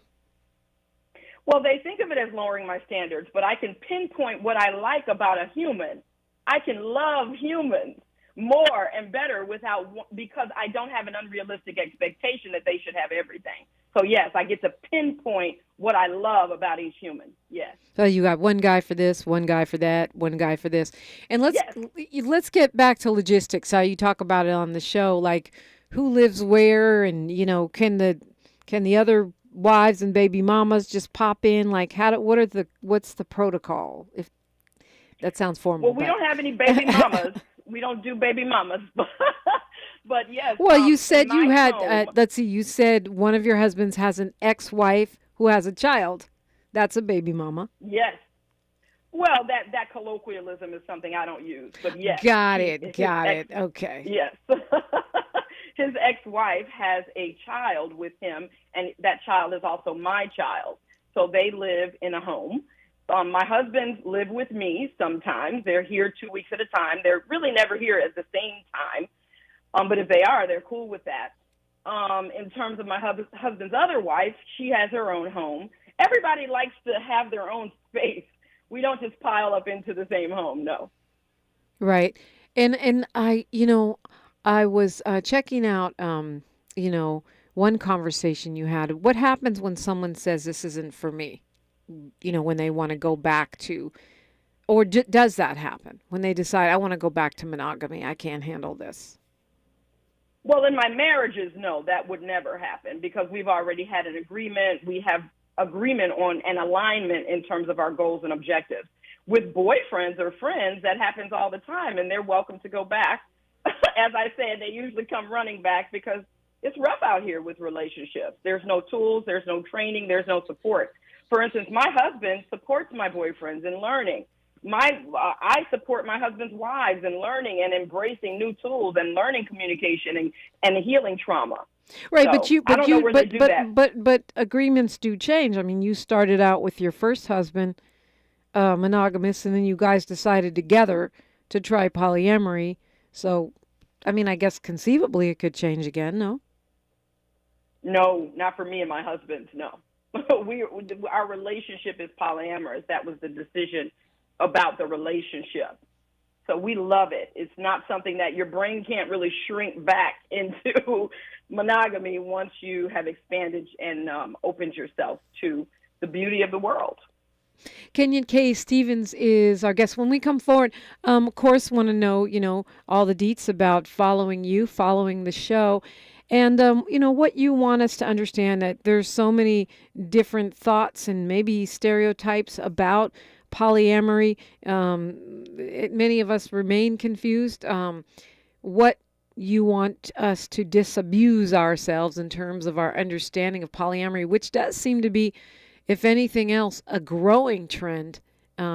Well, they think of it as lowering my standards, but I can pinpoint what I like about a human. I can love humans more and better because I don't have an unrealistic expectation that they should have everything. So, yes, I get to pinpoint what I love about each human. Yes. So you got one guy for this, one guy for that, one guy for this. And let's get back to logistics, how you talk about it on the show, like who lives where, and, you know, can the other wives and baby mamas just pop in? Like, what's the protocol? If that sounds formal. Well, we don't have any baby mamas. We don't do baby mamas. But yes. Well, you said you had, let's see, you said one of your husbands has an ex-wife who has a child. That's a baby mama. Yes. Well, that colloquialism is something I don't use, but yes. Got it. Okay. Yes. His ex-wife has a child with him, and that child is also my child. So they live in a home. My husbands live with me sometimes. They're here 2 weeks at a time. They're really never here at the same time. But if they are, they're cool with that. In terms of my husband's other wife, she has her own home. Everybody likes to have their own space. We don't just pile up into the same home, no. Right. And I was checking out, one conversation you had. What happens when someone says this isn't for me? You know, when they want to go back to, or does that happen? When they decide, I want to go back to monogamy, I can't handle this. Well, in my marriages, no, that would never happen because we've already had an agreement. We have agreement on an alignment in terms of our goals and objectives. With boyfriends or friends, that happens all the time, and they're welcome to go back. As I said, they usually come running back because it's rough out here with relationships. There's no tools, there's no training, there's no support. For instance, my husband supports my boyfriends in learning. I support my husband's wives in learning and embracing new tools and learning communication and healing trauma. Right, so, but agreements do change. I mean, you started out with your first husband monogamous, and then you guys decided together to try polyamory. So, I mean, I guess conceivably it could change again, no? No, not for me and my husband, no. Our relationship is polyamorous. That was the decision about the relationship. So we love it. It's not something that your brain can't really shrink back into monogamy once you have expanded and opened yourself to the beauty of the world. Kenyon K. Steens is our guest. When we come forward, of course, want to know, all the deets about following you, following the show. And, what you want us to understand, that there's so many different thoughts and maybe stereotypes about polyamory. Many of us remain confused. What you want us to disabuse ourselves in terms of our understanding of polyamory, which does seem to be, if anything else, a growing trend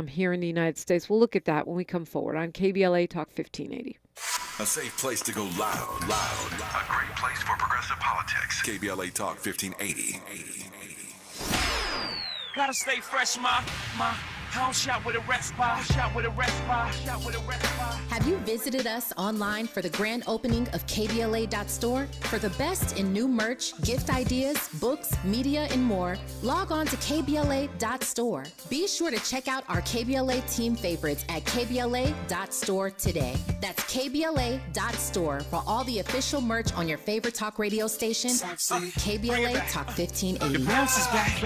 here in the United States. We'll look at that when we come forward on KBLA Talk 1580. A safe place to go loud. A great place for progressive politics. KBLA Talk 1580. Gotta stay fresh, ma. I don't shop with a rest bar. Have you visited us online for the grand opening of KBLA.store? For the best in new merch, gift ideas, books, media, and more, log on to KBLA.store. Be sure to check out our KBLA team favorites at KBLA.store today. That's KBLA.store for all the official merch on your favorite talk radio station, KBLA Talk 1580. Your bounce is back.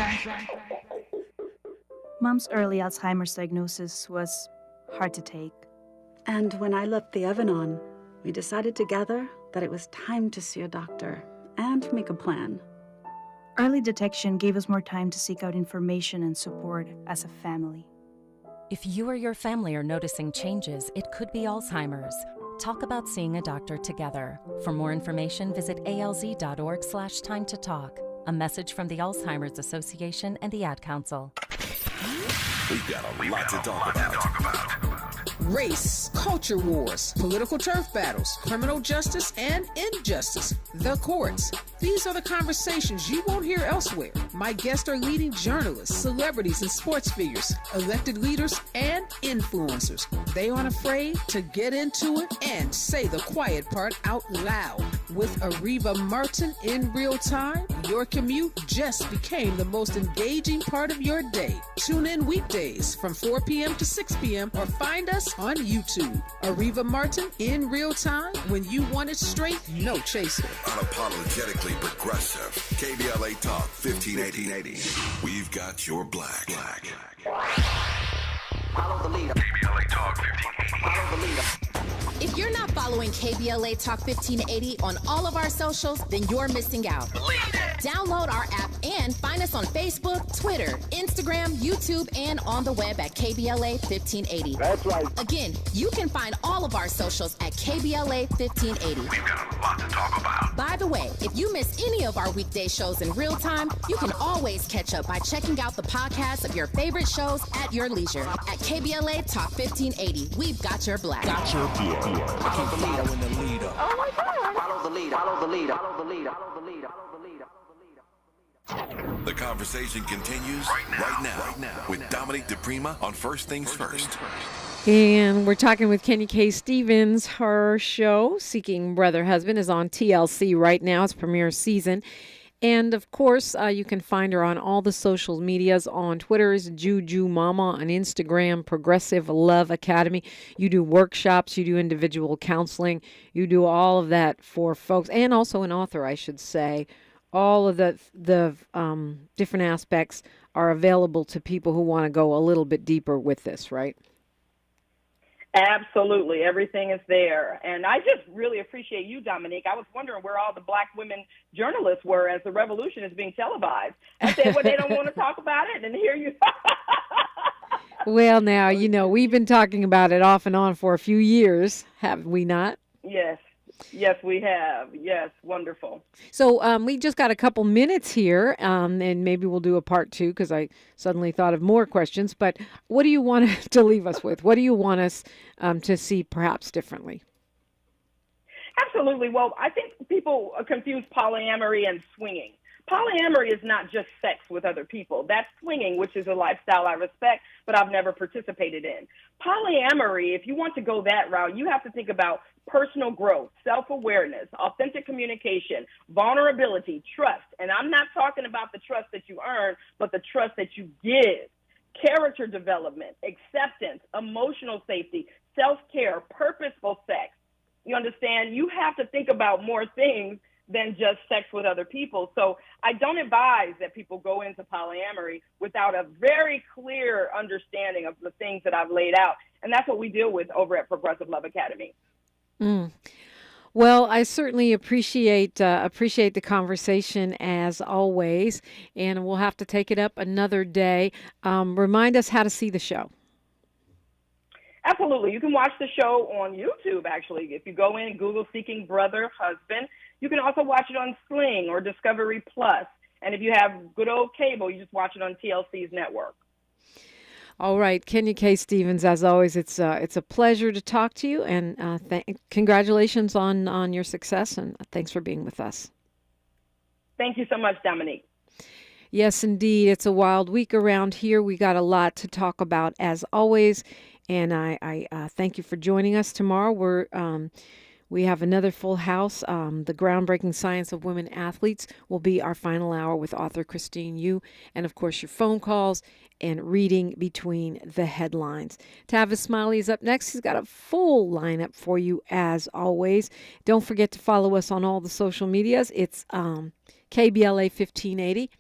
Mom's early Alzheimer's diagnosis was hard to take. And when I left the Evan-On, we decided together that it was time to see a doctor and make a plan. Early detection gave us more time to seek out information and support as a family. If you or your family are noticing changes, it could be Alzheimer's. Talk about seeing a doctor together. For more information, visit alz.org/time to talk. A message from the Alzheimer's Association and the Ad Council. We've got a lot to talk about. Race, culture wars, political turf battles, criminal justice and injustice, the courts. These are the conversations you won't hear elsewhere. My guests are leading journalists, celebrities and sports figures, elected leaders and influencers. They aren't afraid to get into it and say the quiet part out loud. With Ariva Martin in real time, your commute just became the most engaging part of your day. Tune in weekdays from 4 p.m. to 6 p.m. or find us on YouTube. Ariva Martin in real time, when you want it straight, no chaser. Unapologetically progressive. KBLA Talk 1580. We've got your black. Follow the leader. KBLA Talk 1580. Follow the leader. If you're not following KBLA Talk 1580 on all of our socials, then you're missing out. Download our app and find us on Facebook, Twitter, Instagram, YouTube, and on the web at KBLA 1580. That's right. Again, you can find all of our socials at KBLA 1580. We've got a lot to talk about. By the way, if you miss any of our weekday shows in real time, you can always catch up by checking out the podcast of your favorite shows at your leisure. At KBLA Talk 1580, we've got your black. Got your black. Follow the leader. Oh my God. Follow the leader. Follow the leader. Follow the leader. Follow the leader. Follow the leader. The conversation continues right now with Dominique DePrima on First Things First. And we're talking with Kenny K. Stevens. Her show, Seeking Brother Husband, is on TLC right now. It's premiere season. And, of course, you can find her on all the social medias. On Twitter is Juju Mama. On Instagram, Progressive Love Academy. You do workshops. You do individual counseling. You do all of that for folks. And also an author, I should say. All of the different aspects are available to people who want to go a little bit deeper with this, right? Absolutely. Everything is there. And I just really appreciate you, Dominique. I was wondering where all the black women journalists were as the revolution is being televised. I said, well, they don't want to talk about it. And here you Well, now, we've been talking about it off and on for a few years, have we not? Yes. Yes, we have. Yes, wonderful. So we just got a couple minutes here, and maybe we'll do a part 2 because I suddenly thought of more questions. But what do you want to leave us with? What do you want us to see perhaps differently? Absolutely. Well, I think people confuse polyamory and swinging. Polyamory is not just sex with other people. That's swinging, which is a lifestyle I respect, but I've never participated in. Polyamory, if you want to go that route, you have to think about personal growth, self-awareness, authentic communication, vulnerability, trust. And I'm not talking about the trust that you earn, but the trust that you give, character development, acceptance, emotional safety, self-care, purposeful sex. You understand? You have to think about more things than just sex with other people. So I don't advise that people go into polyamory without a very clear understanding of the things that I've laid out. And that's what we deal with over at Progressive Love Academy. Well, I certainly appreciate the conversation as always, and we'll have to take it up another day. Remind us how to see the show. Absolutely. You can watch the show on YouTube, actually. If you go in, Google Seeking Brother Husband. You can also watch it on Sling or Discovery Plus. And if you have good old cable, you just watch it on TLC's network. All right, Kenya K. Stevens, as always, it's a pleasure to talk to you, and congratulations on your success, and thanks for being with us. Thank you so much, Dominique. Yes, indeed. It's a wild week around here. We got a lot to talk about, as always, and I thank you for joining us tomorrow. We have another full house. The Groundbreaking Science of Women Athletes will be our final hour with author Christine Yu, and of course your phone calls and reading between the headlines. Tavis Smiley is up next. He's got a full lineup for you as always. Don't forget to follow us on all the social medias. It's KBLA 1580,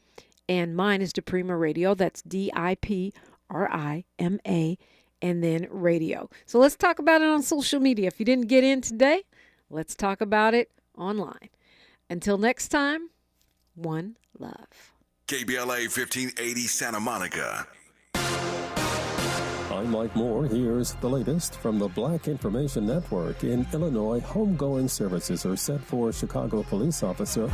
and mine is DePrima Radio. That's DIPRIMA, and then radio. So let's talk about it on social media. If you didn't get in today, let's talk about it online. Until next time, one love. KBLA 1580 Santa Monica. I'm Mike Moore. Here's the latest from the Black Information Network. In Illinois, homegoing services are set for Chicago police officer